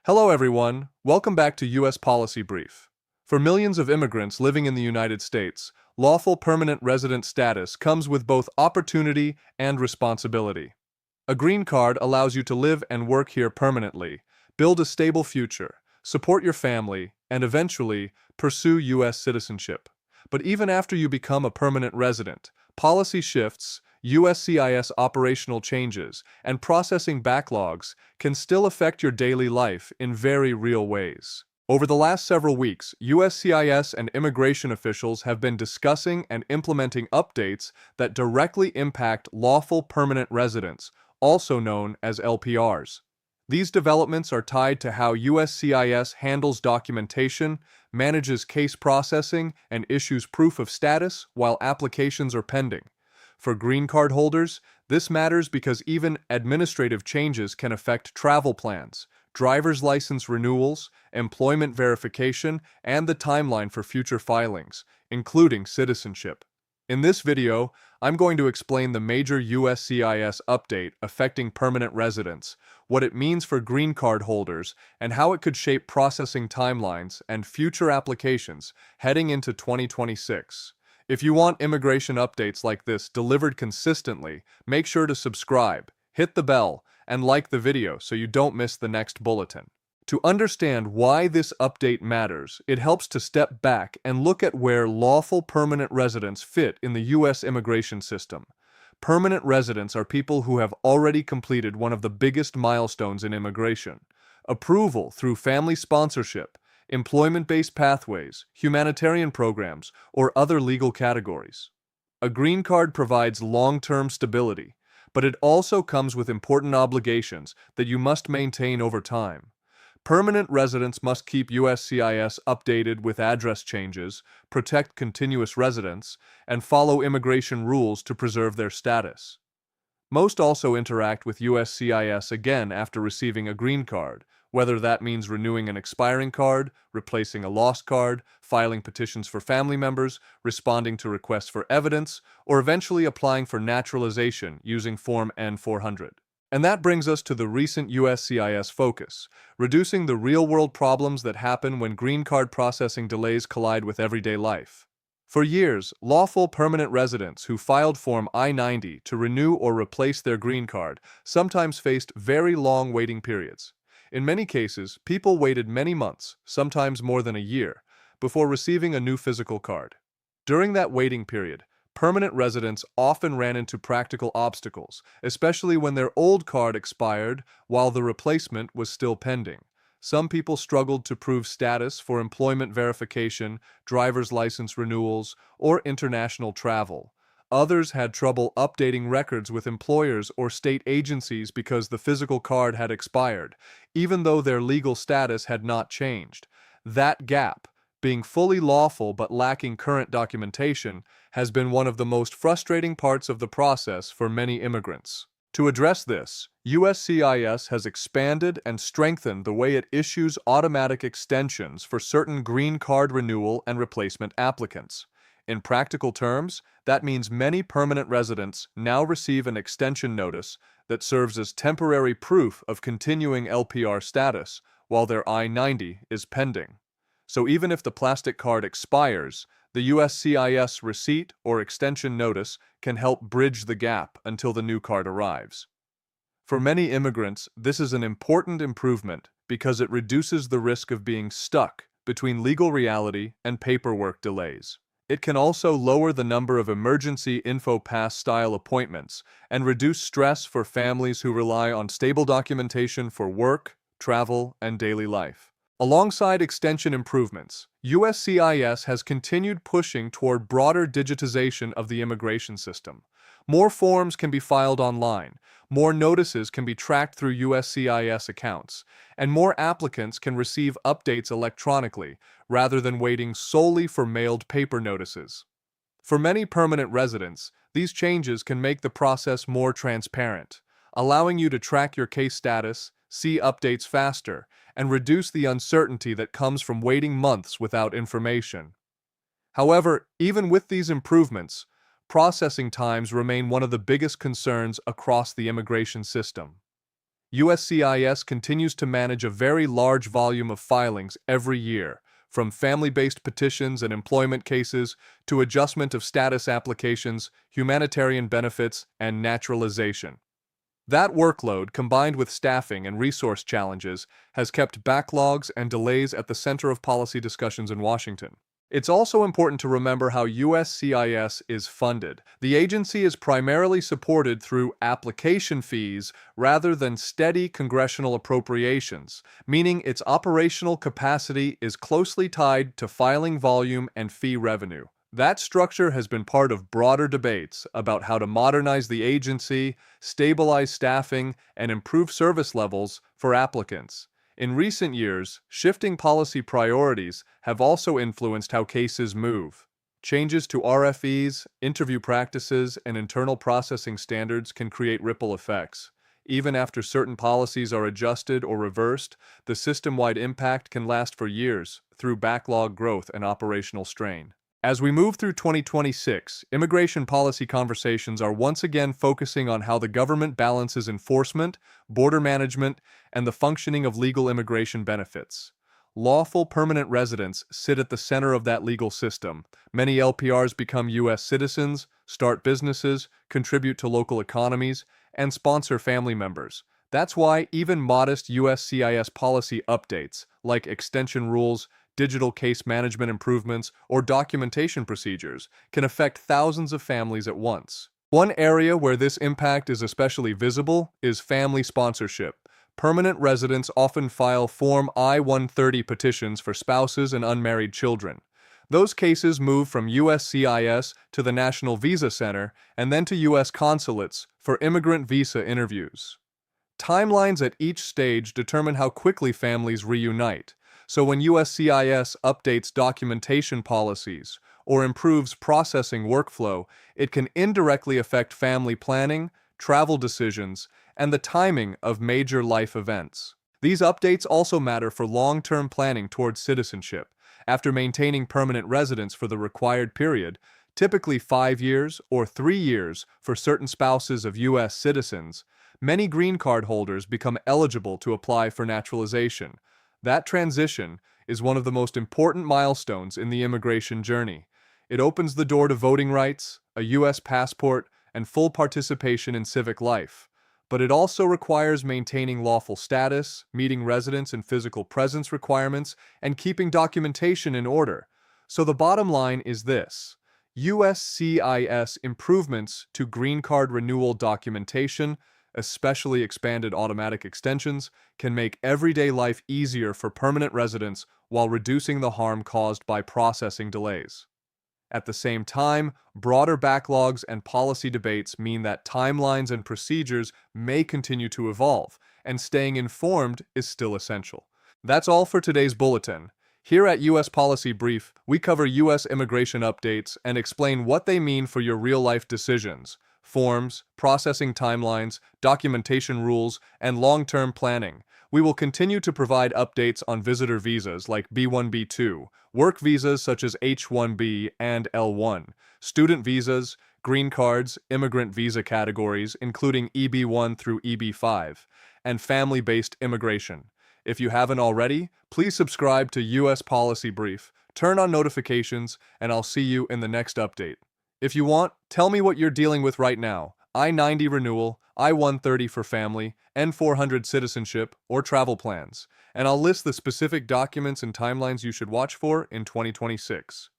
Hello, everyone. Welcome back to U.S. Policy Brief. For millions of immigrants living in the United States, lawful permanent resident status comes with both opportunity and responsibility. A green card allows you to live and work here permanently, build a stable future, support your family, and eventually pursue U.S. citizenship. But even after you become a permanent resident, policy shifts, USCIS operational changes, and processing backlogs can still affect your daily life in very real ways. Over the last several weeks, USCIS and immigration officials have been discussing and implementing updates that directly impact lawful permanent residents, also known as LPRs. These developments are tied to how USCIS handles documentation, manages case processing, and issues proof of status while applications are pending. For green card holders, this matters because even administrative changes can affect travel plans, driver's license renewals, employment verification, and the timeline for future filings, including citizenship. In this video, I'm going to explain the major USCIS update affecting permanent residents, what it means for green card holders, and how it could shape processing timelines and future applications heading into 2026. If you want immigration updates like this delivered consistently, make sure to subscribe, hit the bell, and like the video so you don't miss the next bulletin. To understand why this update matters, it helps to step back and look at where lawful permanent residents fit in the U.S. immigration system. Permanent residents are people who have already completed one of the biggest milestones in immigration: approval through family sponsorship, employment-based pathways, humanitarian programs, or other legal categories. A green card provides long-term stability, but it also comes with important obligations that you must maintain over time. Permanent residents must keep USCIS updated with address changes, protect continuous residence, and follow immigration rules to preserve their status. Most also interact with USCIS again after receiving a green card, whether that means renewing an expiring card, replacing a lost card, filing petitions for family members, responding to requests for evidence, or eventually applying for naturalization using Form N-400. And that brings us to the recent USCIS focus: reducing the real-world problems that happen when green card processing delays collide with everyday life. For years, lawful permanent residents who filed Form I-90 to renew or replace their green card sometimes faced very long waiting periods. In many cases, people waited many months, sometimes more than a year, before receiving a new physical card. During that waiting period, permanent residents often ran into practical obstacles, especially when their old card expired while the replacement was still pending. Some people struggled to prove status for employment verification, driver's license renewals, or international travel. Others had trouble updating records with employers or state agencies because the physical card had expired, even though their legal status had not changed. That gap, being fully lawful but lacking current documentation, has been one of the most frustrating parts of the process for many immigrants. To address this, USCIS has expanded and strengthened the way it issues automatic extensions for certain green card renewal and replacement applicants. In practical terms, that means many permanent residents now receive an extension notice that serves as temporary proof of continuing LPR status while their I-90 is pending. So even if the plastic card expires, the USCIS receipt or extension notice can help bridge the gap until the new card arrives. For many immigrants, this is an important improvement because it reduces the risk of being stuck between legal reality and paperwork delays. It can also lower the number of emergency info pass-style appointments and reduce stress for families who rely on stable documentation for work, travel, and daily life. Alongside extension improvements, USCIS has continued pushing toward broader digitization of the immigration system. More forms can be filed online, more notices can be tracked through USCIS accounts, and more applicants can receive updates electronically rather than waiting solely for mailed paper notices. For many permanent residents, these changes can make the process more transparent, allowing you to track your case status, see updates faster, and reduce the uncertainty that comes from waiting months without information. However, even with these improvements, processing times remain one of the biggest concerns across the immigration system. USCIS continues to manage a very large volume of filings every year, from family-based petitions and employment cases to adjustment of status applications, humanitarian benefits, and naturalization. That workload, combined with staffing and resource challenges, has kept backlogs and delays at the center of policy discussions in Washington. It's also important to remember how USCIS is funded. The agency is primarily supported through application fees rather than steady congressional appropriations, meaning its operational capacity is closely tied to filing volume and fee revenue. That structure has been part of broader debates about how to modernize the agency, stabilize staffing, and improve service levels for applicants. In recent years, shifting policy priorities have also influenced how cases move. Changes to RFEs, interview practices, and internal processing standards can create ripple effects. Even after certain policies are adjusted or reversed, the system-wide impact can last for years through backlog growth and operational strain. As we move through 2026, immigration policy conversations are once again focusing on how the government balances enforcement, border management, and the functioning of legal immigration benefits. Lawful permanent residents sit at the center of that legal system. Many LPRs become U.S. citizens, start businesses, contribute to local economies, and sponsor family members. That's why even modest USCIS policy updates, like extension rules, digital case management improvements, or documentation procedures, can affect thousands of families at once. One area where this impact is especially visible is family sponsorship. Permanent residents often file Form I-130 petitions for spouses and unmarried children. Those cases move from USCIS to the National Visa Center and then to U.S. consulates for immigrant visa interviews. Timelines at each stage determine how quickly families reunite. So when USCIS updates documentation policies or improves processing workflow, it can indirectly affect family planning, travel decisions, and the timing of major life events. These updates also matter for long-term planning towards citizenship. After maintaining permanent residence for the required period, typically 5 years or 3 years for certain spouses of U.S. citizens, many green card holders become eligible to apply for naturalization. That transition is one of the most important milestones in the immigration journey. It opens the door to voting rights, a U.S. passport, and full participation in civic life. But it also requires maintaining lawful status, meeting residence and physical presence requirements, and keeping documentation in order. So the bottom line is this: USCIS improvements to green card renewal documentation, especially expanded automatic extensions, can make everyday life easier for permanent residents while reducing the harm caused by processing delays. At the same time, broader backlogs and policy debates mean that timelines and procedures may continue to evolve, and staying informed is still essential. That's all for today's bulletin. Here at U.S. Policy Brief, we cover U.S. immigration updates and explain what they mean for your real-life decisions: forms, processing timelines, documentation rules, and long-term planning. We will continue to provide updates on visitor visas like B1, B2, work visas such as H-1B and L-1, student visas, green cards, immigrant visa categories including EB-1 through EB-5, and family-based immigration. If you haven't already, please subscribe to U.S. Policy Brief, turn on notifications, and I'll see you in the next update. If you want, tell me what you're dealing with right now: I-90 renewal, I-130 for family, N-400 citizenship, or travel plans, and I'll list the specific documents and timelines you should watch for in 2026.